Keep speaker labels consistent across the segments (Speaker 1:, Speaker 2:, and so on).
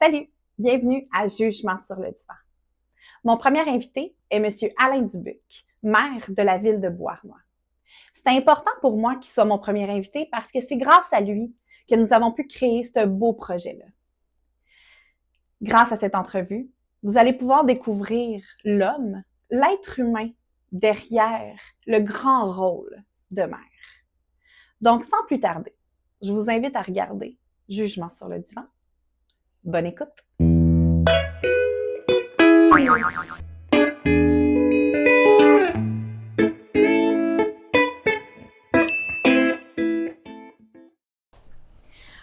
Speaker 1: Salut, bienvenue à Jugement sur le divan. Mon premier invité est M. Alain Dubuc, maire de la ville de Beauharnois. C'est important pour moi qu'il soit mon premier invité parce que c'est grâce à lui que nous avons pu créer ce beau projet-là. Grâce à cette entrevue, vous allez pouvoir découvrir l'homme, l'être humain derrière le grand rôle de maire. Donc, sans plus tarder, je vous invite à regarder Jugement sur le divan. Bonne écoute!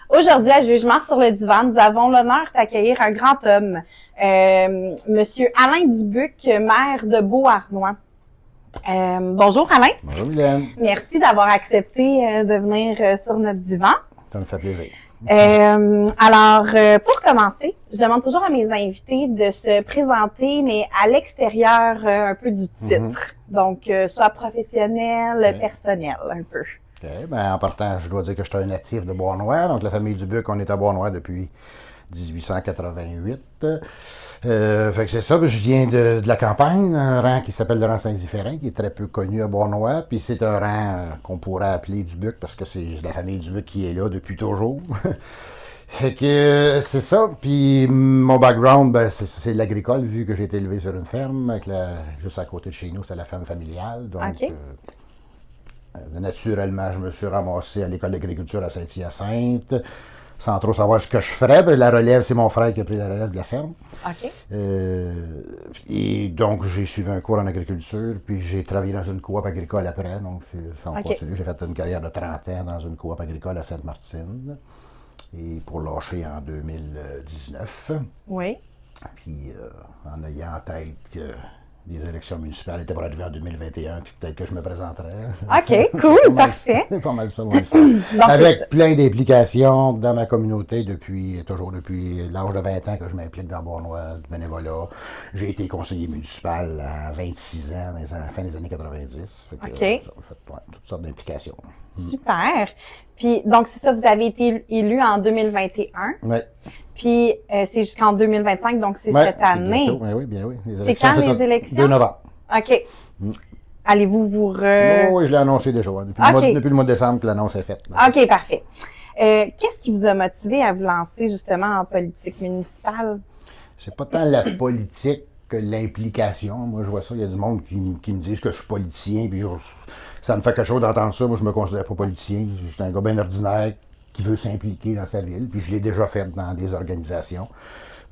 Speaker 1: Aujourd'hui, à Jugement sur le divan, nous avons l'honneur d'accueillir un grand homme, Monsieur Alain Dubuc, maire de Beauharnois. Bonjour Alain.
Speaker 2: Bonjour Mylène.
Speaker 1: Merci d'avoir accepté de venir sur notre divan.
Speaker 2: Ça me fait plaisir.
Speaker 1: Pour commencer, je demande toujours à mes invités de se présenter, mais à l'extérieur un peu du titre. Donc, soit professionnel, personnel, un peu.
Speaker 2: OK. En partant, je dois dire que je suis un natif de Beauharnois. Donc, la famille Dubuc, on est à Beauharnois depuis 1888. Fait que c'est ça. Je viens de la campagne, un rang qui s'appelle le rang Saint-Zéphirin, qui est très peu connu à Beauharnois. Puis c'est un rang qu'on pourrait appeler Dubuc parce que c'est la famille Dubuc qui est là depuis toujours. Fait que c'est ça. Puis mon background, c'est l'agricole, vu que j'ai été élevé sur une ferme. Juste à côté de chez nous, c'est la ferme familiale. Donc,
Speaker 1: OK.
Speaker 2: Naturellement, je me suis ramassé à l'école d'agriculture à Saint-Hyacinthe, sans trop savoir ce que je ferais. La relève, c'est mon frère qui a pris la relève de la ferme.
Speaker 1: OK.
Speaker 2: Et donc, j'ai suivi un cours en agriculture, puis j'ai travaillé dans une coop agricole après. Donc, ça on continue. J'ai fait une carrière de 30 ans dans une coop agricole à Sainte-Martine. Et pour lâcher en 2019.
Speaker 1: Oui.
Speaker 2: Puis, en ayant en tête que les élections municipales étaient pour arriver en 2021, puis peut-être que je me présenterais.
Speaker 1: OK, cool, parfait.
Speaker 2: C'est pas mal ça, mon histoire. Avec plein d'implications dans ma communauté depuis l'âge de 20 ans que je m'implique dans Beauharnois, du bénévolat. J'ai été conseiller municipal à 26 ans, à la fin des années 90. Fait que,
Speaker 1: OK.
Speaker 2: ça, j'ai fait toutes sortes d'implications.
Speaker 1: Super. Puis, donc, c'est ça, vous avez été élu en 2021.
Speaker 2: Oui.
Speaker 1: Puis, c'est jusqu'en 2025, donc c'est cette année.
Speaker 2: Bientôt. Oui, bien oui.
Speaker 1: C'est quand les élections?
Speaker 2: 2 novembre.
Speaker 1: OK. Allez-vous vous
Speaker 2: Oui, je l'ai annoncé déjà. Depuis le mois de décembre que l'annonce est faite.
Speaker 1: OK, parfait. Qu'est-ce qui vous a motivé à vous lancer justement en politique municipale?
Speaker 2: C'est pas tant la politique que l'implication. Moi, je vois ça, il y a du monde qui me disent que je suis politicien, puis ça me fait quelque chose d'entendre ça. Moi, je me considère pas politicien. Je suis un gars bien ordinaire qui veut s'impliquer dans sa ville, puis je l'ai déjà fait dans des organisations.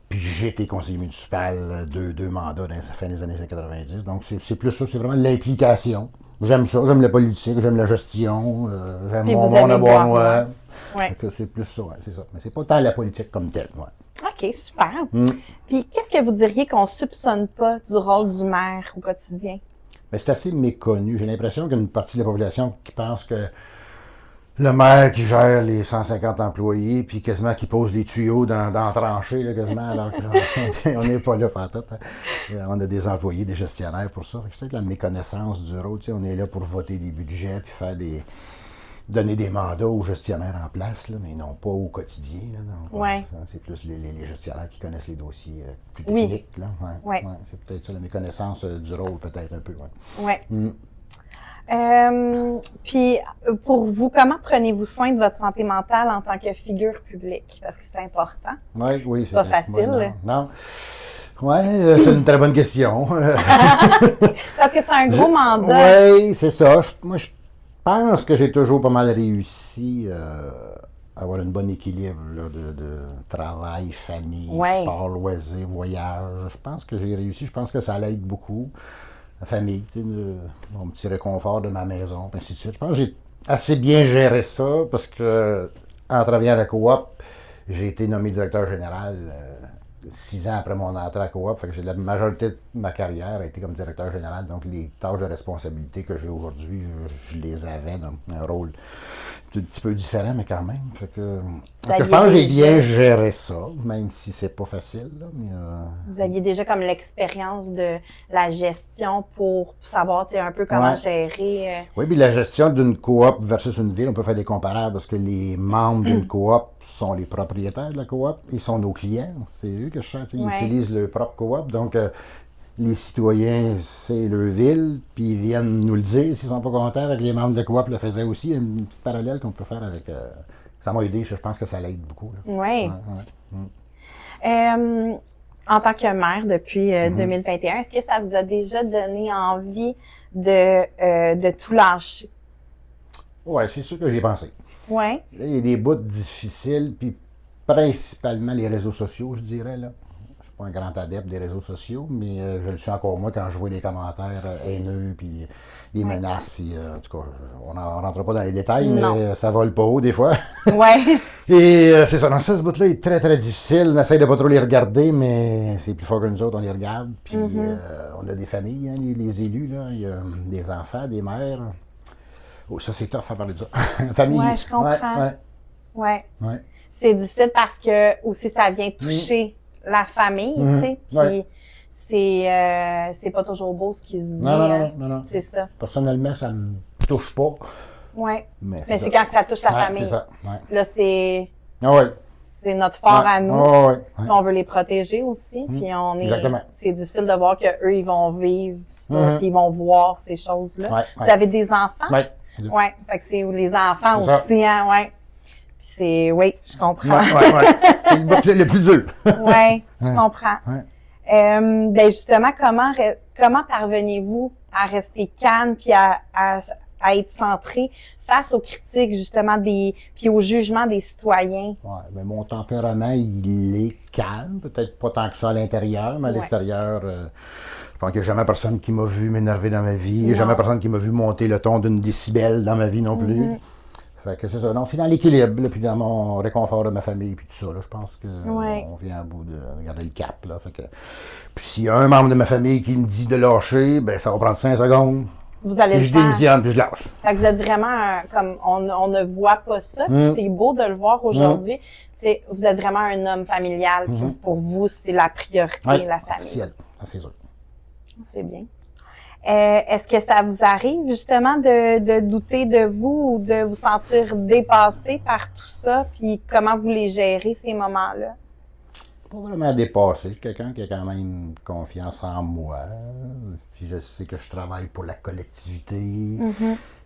Speaker 2: Puis j'ai été conseiller municipal deux mandats dans la fin des années 90. Donc, c'est plus ça, c'est vraiment l'implication. J'aime ça, j'aime la politique, j'aime la gestion, j'aime mon monde à Beauharnois.
Speaker 1: Ouais.
Speaker 2: C'est plus ça, ouais, c'est ça. Mais c'est pas tant la politique comme telle, ouais.
Speaker 1: OK, super. Puis, qu'est-ce que vous diriez qu'on soupçonne pas du rôle du maire au quotidien?
Speaker 2: Mais c'est assez méconnu. J'ai l'impression qu'il y a une partie de la population qui pense que le maire qui gère les 150 employés, puis quasiment qui pose les tuyaux dans la tranchée, là, quasiment, alors qu'on n'est pas là pantoute. Hein. On a des employés, des gestionnaires pour ça. C'est peut-être la méconnaissance du rôle. On est là pour voter des budgets, puis donner des mandats aux gestionnaires en place, là, mais non pas au quotidien. Là, donc,
Speaker 1: ouais.
Speaker 2: C'est plus les gestionnaires qui connaissent les dossiers plus techniques. Là. Ouais. C'est peut-être ça, la méconnaissance du rôle, peut-être un peu.
Speaker 1: Ouais. Puis, pour vous, comment prenez-vous soin de votre santé mentale en tant que figure publique? Parce que c'est important.
Speaker 2: Oui,
Speaker 1: c'est pas facile.
Speaker 2: Non. Oui, c'est une très bonne question.
Speaker 1: Parce que c'est un gros mandat.
Speaker 2: Oui, c'est ça. Moi, je pense que j'ai toujours pas mal réussi à avoir un bon équilibre là, de travail, famille, sport, loisirs, voyage. Je pense que j'ai réussi. Je pense que ça l'aide beaucoup. La famille, mon petit réconfort de ma maison, ainsi de suite. Je pense que j'ai assez bien géré ça parce que en travaillant à la coop, j'ai été nommé directeur général 6 ans après mon entrée à Coop. Fait que la majorité de ma carrière a été comme directeur général. Donc, les tâches de responsabilité que j'ai aujourd'hui, je les avais dans un rôle un petit peu différent, mais quand même. Fait que je pense que j'ai bien géré ça, même si c'est pas facile. Là, mais,
Speaker 1: vous aviez déjà comme l'expérience de la gestion pour savoir un peu comment gérer.
Speaker 2: Oui, puis la gestion d'une coop versus une ville, on peut faire des comparables parce que les membres d'une coop sont les propriétaires de la coop, ils sont nos clients, c'est eux que je sens, ils utilisent leur propre coop, donc les citoyens, c'est leur ville, puis ils viennent nous le dire s'ils sont pas contents, avec les membres de coop le faisaient aussi, une petite parallèle qu'on peut faire avec... ça m'a aidé, je pense que ça l'aide beaucoup.
Speaker 1: Oui. En tant que mère depuis 2021, est-ce que ça vous a déjà donné envie de tout lâcher?
Speaker 2: Oui, c'est sûr que j'y ai pensé.
Speaker 1: Oui.
Speaker 2: Il y a des bouts difficiles, puis principalement les réseaux sociaux, je dirais, là. Pas un grand adepte des réseaux sociaux, mais je le suis encore moi quand je vois des commentaires haineux, puis des menaces, puis en tout cas, on ne rentre pas dans les détails, mais ça vole pas haut des fois.
Speaker 1: Ouais.
Speaker 2: Et c'est ça, donc ça, ce bout-là est très très difficile. On essaie de pas trop les regarder, mais c'est plus fort que nous autres, on les regarde. Puis on a des familles, hein, les élus, là, il y a des enfants, des mères. Oh, ça c'est tough à parler de ça. Famille.
Speaker 1: Ouais, je comprends. Ouais. C'est difficile parce que aussi ça vient toucher la famille, tu sais, puis c'est pas toujours beau ce qui se dit.
Speaker 2: Non.
Speaker 1: C'est ça.
Speaker 2: Personnellement, ça me touche pas.
Speaker 1: Oui. Mais c'est quand ça touche la famille.
Speaker 2: C'est ça.
Speaker 1: Là, c'est notre fort à nous. Puis on veut les protéger aussi. Puis c'est difficile de voir qu'eux, ils vont vivre ça, puis ils vont voir ces choses-là. Vous avez des enfants? Oui. Fait que c'est les enfants aussi, hein, oui, je comprends.
Speaker 2: C'est le plus dur.
Speaker 1: Oui, je comprends. Ben justement, comment parvenez-vous à rester calme puis à être centré face aux critiques, justement, puis au jugement des citoyens?
Speaker 2: Oui, mais mon tempérament, il est calme. Peut-être pas tant que ça à l'intérieur, mais à l'extérieur, je pense qu'il n'y a jamais personne qui m'a vu m'énerver dans ma vie. Il n'y a jamais personne qui m'a vu monter le ton d'une décibel dans ma vie non plus. Fait que c'est ça. Donc, c'est dans l'équilibre, puis dans mon réconfort de ma famille, puis tout ça. Là, je pense qu'on vient à bout de garder le cap. Là. Fait que, puis s'il y a un membre de ma famille qui me dit de lâcher, ben ça va prendre 5 secondes.
Speaker 1: Vous allez
Speaker 2: puis je démissionne, puis je lâche.
Speaker 1: Fait que vous êtes vraiment comme on ne voit pas ça, puis c'est beau de le voir aujourd'hui. Vous êtes vraiment un homme familial, puis pour vous, c'est la priorité, la famille.
Speaker 2: Officiel, c'est sûr.
Speaker 1: C'est bien. Est-ce que ça vous arrive justement de douter de vous ou de vous sentir dépassé par tout ça? Puis comment vous les gérez, ces moments-là?
Speaker 2: Pas vraiment dépassé. Je suis quelqu'un qui a quand même confiance en moi. Puis je sais que je travaille pour la collectivité.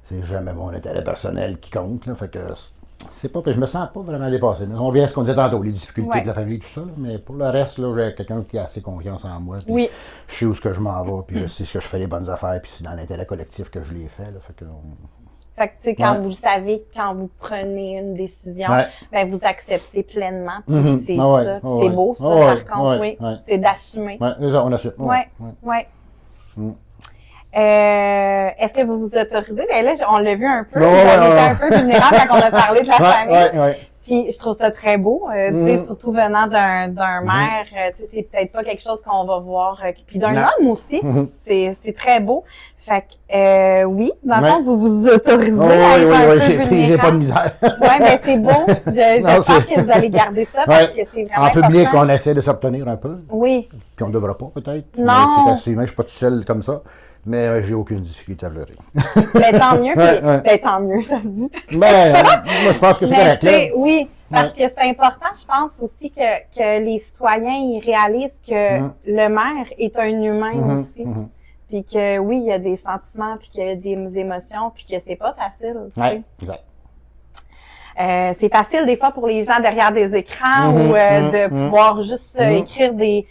Speaker 2: C'est jamais mon intérêt personnel qui compte. Là, fait que c'est pas, je me sens pas vraiment dépassé. On revient à ce qu'on disait tantôt, les difficultés de la famille, tout ça. Là, mais pour le reste, là, j'ai quelqu'un qui a assez confiance en moi. Je sais où ce que je m'en vais, puis je sais que je fais les bonnes affaires, puis c'est dans l'intérêt collectif que je les fais. Là, fait que
Speaker 1: tu sais, quand vous savez, quand vous prenez une décision, ben vous acceptez pleinement. Puis c'est ça. C'est beau, ça, par contre, c'est d'assumer.
Speaker 2: Oui, c'est ça, on assume.
Speaker 1: Est-ce que vous vous autorisez? Ben là, on l'a vu un peu. On était un peu vulnérable quand on a parlé de la famille. Puis je trouve ça très beau, surtout venant d'un maire, c'est peut-être pas quelque chose qu'on va voir. Puis d'un homme aussi, c'est très beau. Fait que oui, dans le fond, vous vous autorisez à être un peu vulnérable.
Speaker 2: J'ai pas de misère.
Speaker 1: Mais c'est beau. J'espère que vous allez garder ça parce que c'est vraiment
Speaker 2: en public,
Speaker 1: important.
Speaker 2: on essaie de s'obtenir un peu.
Speaker 1: Oui.
Speaker 2: Puis on ne devra pas, peut-être.
Speaker 1: Non.
Speaker 2: C'est assez humain, je suis pas tout seul comme ça. Mais j'ai aucune difficulté à pleurer.
Speaker 1: Ben tant mieux. Ben tant mieux, ça se dit.
Speaker 2: Ben, moi, je pense que c'est correct.
Speaker 1: Oui, parce que c'est important, je pense aussi que les citoyens ils réalisent que le maire est un humain aussi. Puis que oui, il y a des sentiments, puis qu'il y a des émotions, puis que c'est pas facile.
Speaker 2: Oui, exact.
Speaker 1: C'est facile des fois pour les gens derrière des écrans ou de pouvoir juste écrire des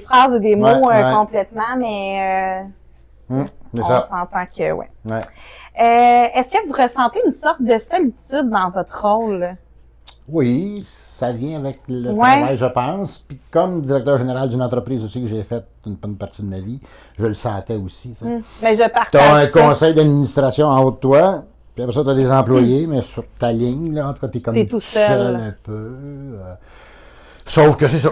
Speaker 1: phrases et des mots complètement, mais on s'entend que est-ce que vous ressentez une sorte de solitude dans votre rôle?
Speaker 2: Oui, ça vient avec le travail, je pense. Puis comme directeur général d'une entreprise aussi que j'ai fait une bonne partie de ma vie, je le sentais aussi.
Speaker 1: Mais je partage.
Speaker 2: Tu as un conseil d'administration en haut de toi, puis après ça, tu as des employés, mais sur ta ligne, là, en tout cas, tu es comme
Speaker 1: tout seul
Speaker 2: un peu. Sauf que c'est ça.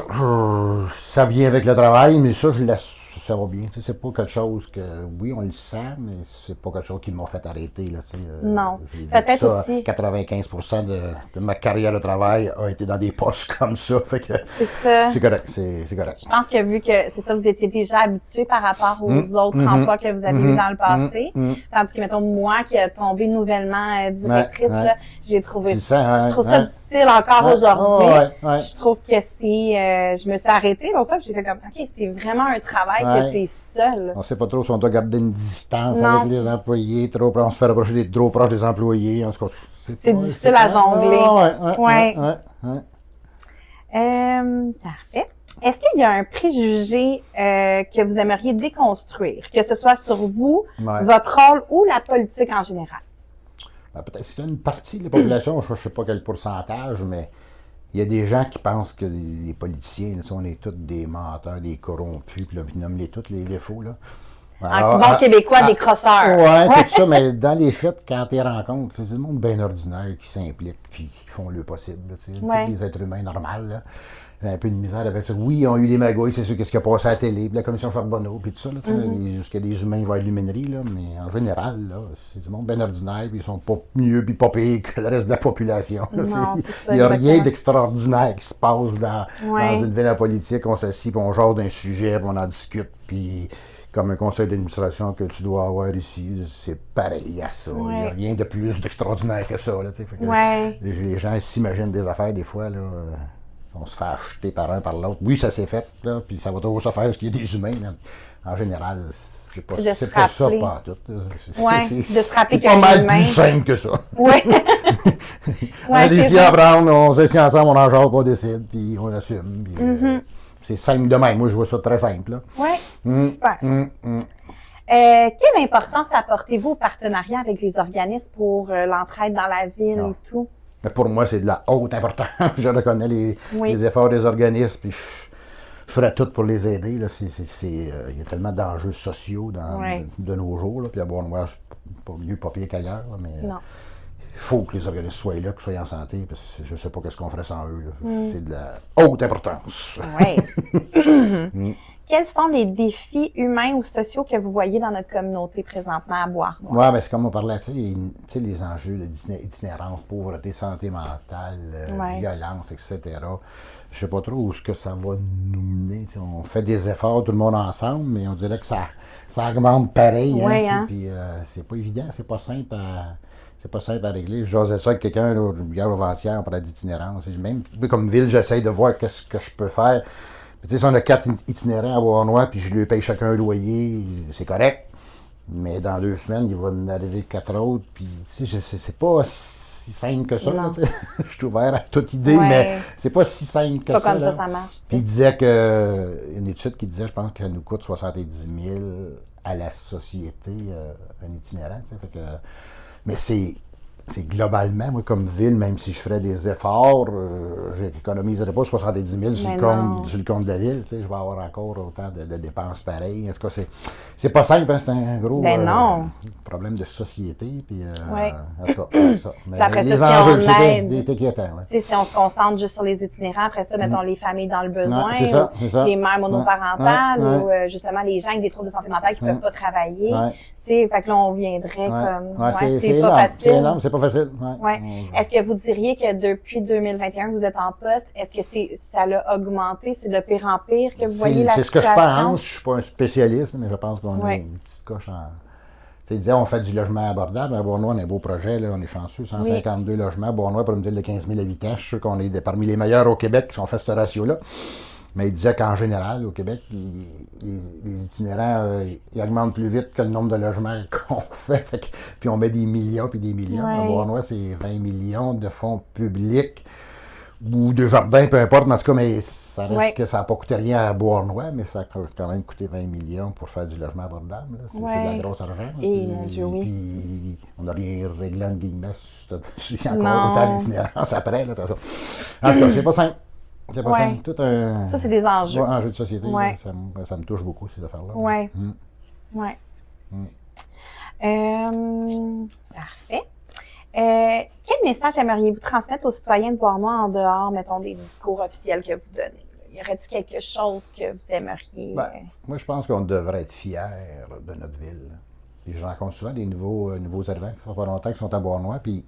Speaker 2: Ça vient avec le travail, mais ça, je laisse. Ça va bien. C'est pas quelque chose que. Oui, on le sent, mais c'est pas quelque chose qui m'a fait arrêter. Là,
Speaker 1: Non.
Speaker 2: j'ai vécu
Speaker 1: Peut-être
Speaker 2: ça.
Speaker 1: aussi.
Speaker 2: 95% de ma carrière de travail a été dans des postes comme ça. Fait que
Speaker 1: C'est ça.
Speaker 2: c'est correct. C'est correct.
Speaker 1: Je pense que vu que c'est ça, vous étiez déjà habitué par rapport aux autres emplois que vous avez eus dans le passé, tandis que, mettons, moi qui ai tombé nouvellement directrice,
Speaker 2: Ouais.
Speaker 1: là, j'ai trouvé
Speaker 2: Ça,
Speaker 1: je trouve ça difficile encore aujourd'hui.
Speaker 2: Ouais.
Speaker 1: Je trouve que si je me suis arrêtée l'autre fois, puis j'ai fait comme, OK, c'est vraiment un travail que t'es seule.
Speaker 2: On sait pas trop si on doit garder une distance
Speaker 1: Non.
Speaker 2: avec les employés, on se fait rapprocher trop proche des employés. En tout cas,
Speaker 1: C'est difficile à jongler.
Speaker 2: Ouais.
Speaker 1: Parfait. Est-ce qu'il y a un préjugé que vous aimeriez déconstruire, que ce soit sur vous, votre rôle ou la politique en général?
Speaker 2: Ben, peut-être c'est une partie de la population, je ne sais pas quel pourcentage, mais il y a des gens qui pensent que les politiciens, là, on est tous des menteurs, des corrompus, puis là, ils nomment tous les défauts. Là.
Speaker 1: En bon québécois, des crosseurs.
Speaker 2: Ouais, tout ça, mais dans les faits, quand tu les rencontres, c'est du monde bien ordinaire qui s'implique, puis qui font le possible. Tous des êtres humains normaux. Là. J'ai un peu de misère avec ça. Oui, ils ont eu des magouilles, c'est sûr, qu'est-ce qui a passé à la télé, puis la commission Charbonneau, puis tout ça. Jusqu'à des humains, ils vont à l'illuminerie, là, mais en général, là, c'est du monde bien ordinaire, puis ils sont pas mieux, puis pas pires que le reste de la population. Là. Il n'y a rien d'extraordinaire qui se passe dans une ville politique. On s'assied, puis on jase d'un sujet, puis on en discute, puis comme un conseil d'administration que tu dois avoir ici, c'est pareil à ça. Il n'y a rien de plus d'extraordinaire que ça. Là, fait que les gens s'imaginent des affaires, des fois, là. On se fait acheter par un, par l'autre. Oui, ça s'est fait, là, puis ça va toujours se faire parce qu'il y a des humains. Là. En général, c'est pas ça, pas tout.
Speaker 1: De se rappeler
Speaker 2: qu'il y a pas mal plus simple que ça.
Speaker 1: Oui.
Speaker 2: On a des à prendre, on s'assied ensemble, on en jase, on décide, puis on assume. Puis, c'est simple de même. Moi, je vois ça très simple.
Speaker 1: Oui, super. Quelle importance apportez-vous au partenariat avec les organismes pour l'entraide dans la ville et tout?
Speaker 2: Mais pour moi, c'est de la haute importance. Je reconnais les efforts des organismes, puis je ferais tout pour les aider. Il y a tellement d'enjeux sociaux de nos jours. Là, puis à Bois-Noir, c'est pas mieux, pas pire qu'ailleurs. Mais il faut que les organismes soient là, qu'ils soient en santé, parce que je ne sais pas ce qu'on ferait sans eux. C'est de la haute importance.
Speaker 1: Oui. Quels sont les défis humains ou sociaux que vous voyez dans notre communauté présentement à Bois-Noir?
Speaker 2: Oui, mais c'est comme on parlait, tu sais, les enjeux d'itinérance, pauvreté, santé mentale, violence, etc. Je ne sais pas trop où ce que ça va nous mener. On fait des efforts, tout le monde ensemble, mais on dirait que ça augmente pareil. Puis c'est pas évident, c'est pas simple à régler. Je jasais ça avec quelqu'un hier ou avant-hier, on parlait d'itinérance. Même comme ville, j'essaye de voir qu'est-ce que je peux faire. Tu sais, si on a 4 itinérants à Bois-Noir, puis je lui paye chacun un loyer, c'est correct. Mais dans 2 semaines, il va en arriver 4 autres, puis tu sais, c'est pas si simple que ça. Là, je suis ouvert à toute idée, mais c'est pas si simple que ça.
Speaker 1: Pas comme
Speaker 2: là.
Speaker 1: ça marche.
Speaker 2: Puis il disait une étude qui disait, je pense, qu'elle nous coûte 70 000 à la société, un itinérant. Fait que, mais c'est globalement, moi, comme ville, même si je ferais des efforts, je n'économiserais pas 70 000 sur le compte de la ville. Je vais avoir encore autant de dépenses pareilles. En tout cas, c'est pas simple, hein, c'est un gros problème de société. Puis, en tout cas, ça. Mais
Speaker 1: après
Speaker 2: les
Speaker 1: ça,
Speaker 2: enjeux,
Speaker 1: si on aide,
Speaker 2: c'est inquiétant.
Speaker 1: Si on se concentre juste sur les itinérants, après ça, mettons les familles dans le besoin,
Speaker 2: c'est ça.
Speaker 1: les mères monoparentales, ou justement les gens avec des troubles de santé mentale qui ne peuvent pas travailler. Fait que là, on viendrait comme... c'est pas facile.
Speaker 2: C'est pas facile.
Speaker 1: Est-ce que vous diriez que depuis 2021, vous êtes en poste, est-ce que ça l'a augmenté? C'est de pire en pire que vous voyez la situation?
Speaker 2: C'est ce que je pense. Je suis pas un spécialiste, mais je pense qu'on est une petite coche en... Tu disais, on fait du logement abordable. À Bois-Noir, on a un beau projet, là, on est chanceux, 152 logements. À Bois-Noir, pour une ville de 15 000 habitants, je suis sûr qu'on est parmi les meilleurs au Québec qui ont fait ce ratio-là. Mais il disait qu'en général, au Québec, les itinérants, ils augmentent plus vite que le nombre de logements qu'on fait. Puis on met des millions puis des millions. À Bois-Noir, c'est 20 millions de fonds publics ou de jardins, peu importe. Mais en tout cas, mais ça reste que ça n'a pas coûté rien à Bois-Noir, mais ça a quand même coûté 20 millions pour faire du logement abordable. C'est de la grosse argent. Puis on n'a rien réglé en guillemets. Il y a encore autant d'itinérance après. Là, en tout cas, c'est pas simple. C'est pas simple. Tout
Speaker 1: ça, c'est des enjeux.
Speaker 2: Enjeux de société. Ça me touche beaucoup, ces affaires-là.
Speaker 1: Parfait. Quel message aimeriez-vous transmettre aux citoyens de Beauharnois en dehors, mettons, des discours officiels que vous donnez? Y aurait-il quelque chose que vous aimeriez?
Speaker 2: Moi, je pense qu'on devrait être fiers de notre ville. Puis je rencontre souvent des nouveaux arrivants qui font pas longtemps qui sont à Beauharnois, puis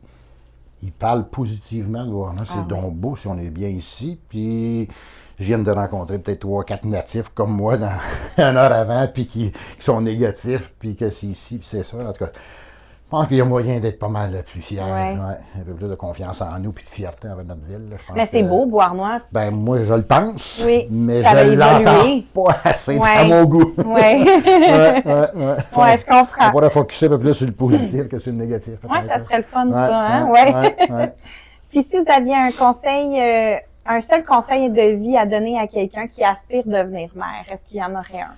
Speaker 2: ils parlent positivement de Beauharnois. C'est donc beau si on est bien ici. Puis je viens de rencontrer peut-être 3-4 natifs comme moi dans une heure avant, puis qui sont négatifs, puis que c'est ici, puis c'est ça. En tout cas, je pense qu'il y a moyen d'être pas mal plus fier.
Speaker 1: Ouais.
Speaker 2: Un peu plus de confiance en nous, puis de fierté envers notre ville. Là, je pense
Speaker 1: Mais c'est beau, Beauharnois.
Speaker 2: Ben, moi, je le pense,
Speaker 1: Oui,
Speaker 2: mais
Speaker 1: ça a
Speaker 2: je l'entends
Speaker 1: évolué.
Speaker 2: pas assez
Speaker 1: Ouais.
Speaker 2: à mon goût.
Speaker 1: Oui.
Speaker 2: Ouais,
Speaker 1: Je comprends.
Speaker 2: On pourrait focusser un peu plus sur le positif que sur le négatif.
Speaker 1: Oui, ça serait le fun,
Speaker 2: Ouais,
Speaker 1: ça, hein?
Speaker 2: ouais,
Speaker 1: Ouais.
Speaker 2: ouais.
Speaker 1: Puis si vous aviez un conseil, un seul conseil de vie à donner à quelqu'un qui aspire devenir mère, est-ce qu'il y en aurait un?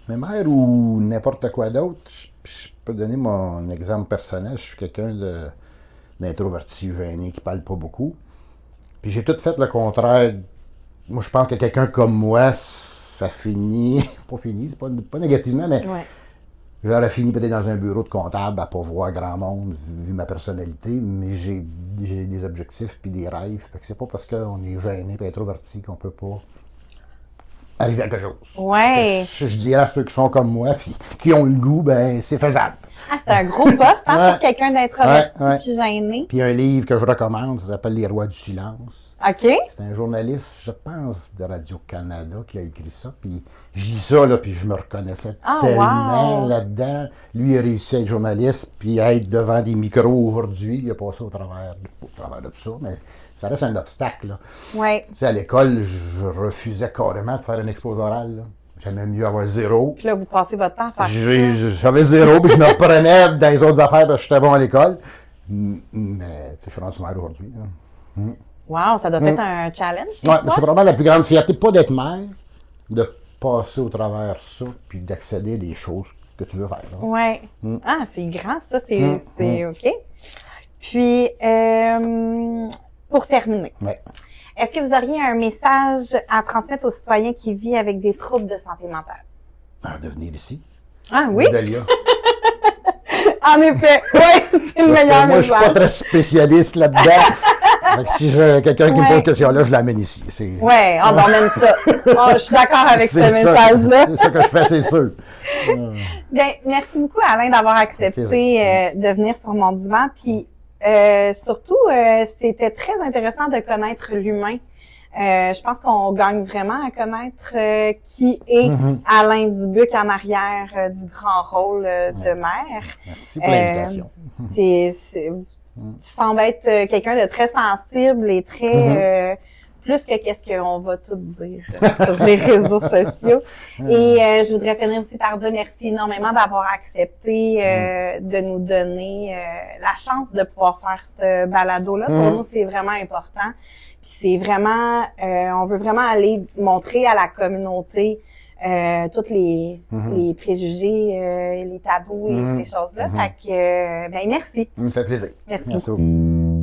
Speaker 2: Mais mère ou n'importe quoi d'autre, je peux donner mon exemple personnel. Je suis quelqu'un d'introverti, gêné, qui parle pas beaucoup. Puis j'ai tout fait le contraire. Moi, je pense que quelqu'un comme moi, ça finit, pas fini, c'est pas négativement, mais
Speaker 1: Ouais.
Speaker 2: j'aurais fini peut-être dans un bureau de comptable à pas voir grand monde, vu ma personnalité, mais j'ai des objectifs puis des rêves. Fait que c'est pas parce qu'on est gêné et introverti qu'on peut pas arriver à quelque chose.
Speaker 1: Ouais.
Speaker 2: Je dirais à ceux qui sont comme moi puis qui ont le goût, ben c'est faisable.
Speaker 1: Ah, c'est un gros poste, hein,
Speaker 2: Ouais.
Speaker 1: pour quelqu'un d'introverti
Speaker 2: Ouais.
Speaker 1: puis gêné.
Speaker 2: Puis un livre que je recommande, ça s'appelle Les Rois du silence.
Speaker 1: OK.
Speaker 2: C'est un journaliste, je pense, de Radio-Canada qui a écrit ça. Puis je lis ça, là, puis je me reconnaissais tellement
Speaker 1: wow.
Speaker 2: là-dedans. Lui, il a réussi à être journaliste, puis à être devant des micros aujourd'hui. Il a passé au travers de tout ça, mais ça reste un obstacle. Là.
Speaker 1: Ouais.
Speaker 2: Tu sais, à l'école, je refusais carrément de faire un exposé oral. Là. J'aimais mieux avoir 0.
Speaker 1: Puis là, vous passez votre temps à faire ça.
Speaker 2: J'avais 0, puis je me reprenais dans les autres affaires parce que j'étais bon à l'école. Mais tu sais, je suis rendu mère aujourd'hui. Là.
Speaker 1: Wow, ça doit être un challenge.
Speaker 2: Ouais, mais c'est vraiment la plus grande fierté, pas d'être mère, de passer au travers ça, puis d'accéder à des choses que tu veux faire. Là.
Speaker 1: Ouais. Ah, c'est grand, ça, c'est OK. Puis, pour terminer,
Speaker 2: Ouais.
Speaker 1: est-ce que vous auriez un message à transmettre aux citoyens qui vivent avec des troubles de santé mentale?
Speaker 2: De venir ici.
Speaker 1: Ah oui?
Speaker 2: Dalia.
Speaker 1: En effet, oui, c'est le meilleur
Speaker 2: Moi, je suis pas
Speaker 1: message.
Speaker 2: très spécialiste là-dedans. Fait que si j'ai quelqu'un qui me pose cette question-là, je l'amène ici.
Speaker 1: Oui, on aime ça. Oh, je suis d'accord avec ce
Speaker 2: C'est ça.
Speaker 1: message-là.
Speaker 2: C'est ça que je fais, c'est sûr.
Speaker 1: Bien, merci beaucoup, Alain, d'avoir accepté de venir sur mon divan. Puis, surtout, c'était très intéressant de connaître l'humain. Je pense qu'on gagne vraiment à connaître qui est Alain Dubuc en arrière du grand rôle de mère.
Speaker 2: Merci pour l'invitation.
Speaker 1: Tu sembles être quelqu'un de très sensible et très plus que qu'est-ce qu'on va tout dire sur les réseaux sociaux. Et je voudrais finir aussi par dire merci énormément d'avoir accepté de nous donner la chance de pouvoir faire ce balado-là. Pour nous, c'est vraiment important. Puis c'est vraiment, on veut vraiment aller montrer à la communauté tous les préjugés, les tabous et ces choses-là. Fait que, ben merci.
Speaker 2: Ça me fait plaisir.
Speaker 1: Merci
Speaker 2: beaucoup.